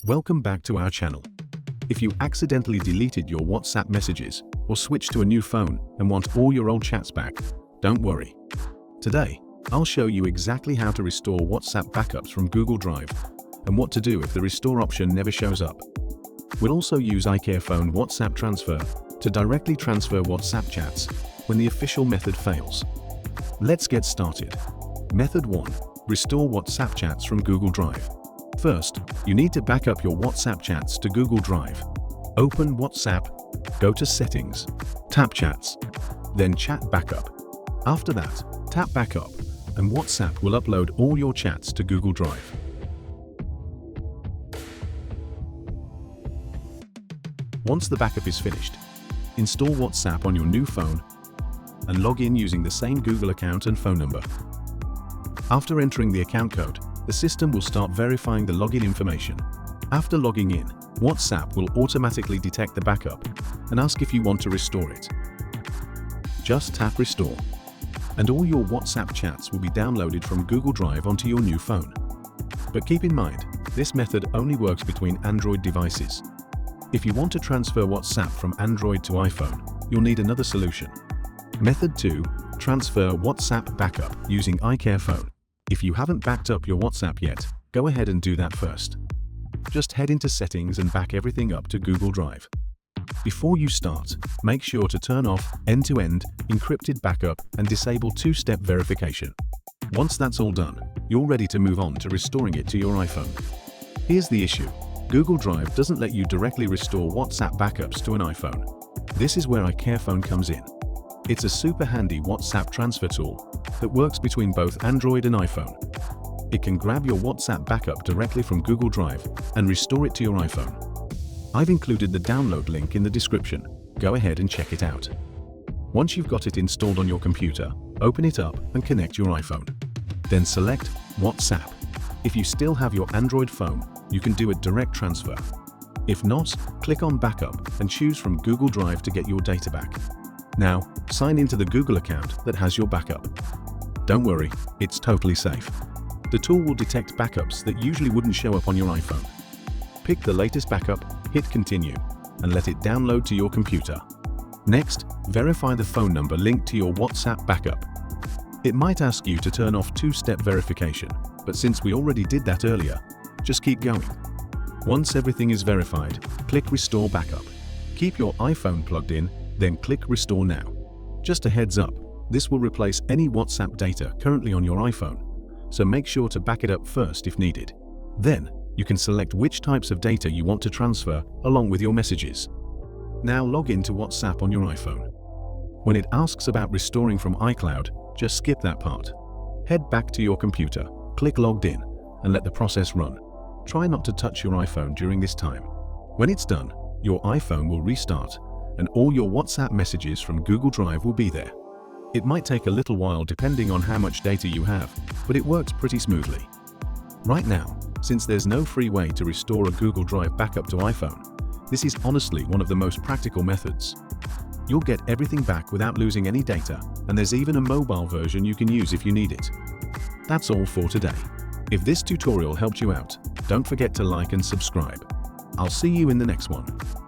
Welcome back to our channel. If you accidentally deleted your WhatsApp messages or switched to a new phone and want all your old chats back, don't worry. Today, I'll show you exactly how to restore WhatsApp backups from Google Drive and what to do if the restore option never shows up. We'll also use iCareFone WhatsApp Transfer to directly transfer WhatsApp chats when the official method fails. Let's get started. Method 1. Restore WhatsApp chats from Google Drive. First, you need to back up your WhatsApp chats to Google Drive. Open WhatsApp, go to Settings, tap Chats, then Chat Backup. After that, tap Backup, and WhatsApp will upload all your chats to Google Drive. Once the backup is finished, install WhatsApp on your new phone and log in using the same Google account and phone number. After entering the account code, the system will start verifying the login information. After logging in, WhatsApp will automatically detect the backup and ask if you want to restore it. Just tap Restore, and all your WhatsApp chats will be downloaded from Google Drive onto your new phone. But keep in mind, this method only works between Android devices. If you want to transfer WhatsApp from Android to iPhone, you'll need another solution. Method 2. Transfer WhatsApp backup using iCareFone. If you haven't backed up your WhatsApp yet, go ahead and do that first. Just head into Settings and back everything up to Google Drive. Before you start, make sure to turn off end-to-end encrypted backup and disable two-step verification. Once that's all done, you're ready to move on to restoring it to your iPhone. Here's the issue. Google Drive doesn't let you directly restore WhatsApp backups to an iPhone. This is where iCareFone comes in. It's a super handy WhatsApp transfer tool that works between both Android and iPhone. It can grab your WhatsApp backup directly from Google Drive and restore it to your iPhone. I've included the download link in the description. Go ahead and check it out. Once you've got it installed on your computer, open it up and connect your iPhone. Then select WhatsApp. If you still have your Android phone, you can do a direct transfer. If not, click on Backup and choose from Google Drive to get your data back. Now, sign into the Google account that has your backup. Don't worry, it's totally safe. The tool will detect backups that usually wouldn't show up on your iPhone. Pick the latest backup, hit Continue, and let it download to your computer. Next, verify the phone number linked to your WhatsApp backup. It might ask you to turn off two-step verification, but since we already did that earlier, just keep going. Once everything is verified, click Restore Backup. Keep your iPhone plugged in, then click Restore Now. Just a heads up, this will replace any WhatsApp data currently on your iPhone, so make sure to back it up first if needed. Then, you can select which types of data you want to transfer along with your messages. Now log into WhatsApp on your iPhone. When it asks about restoring from iCloud, just skip that part. Head back to your computer, click Logged In, and let the process run. Try not to touch your iPhone during this time. When it's done, your iPhone will restart, and all your WhatsApp messages from Google Drive will be there. It might take a little while depending on how much data you have, but it works pretty smoothly. Right now, since there's no free way to restore a Google Drive backup to iPhone, this is honestly one of the most practical methods. You'll get everything back without losing any data, and there's even a mobile version you can use if you need it. That's all for today. If this tutorial helped you out, don't forget to like and subscribe. I'll see you in the next one.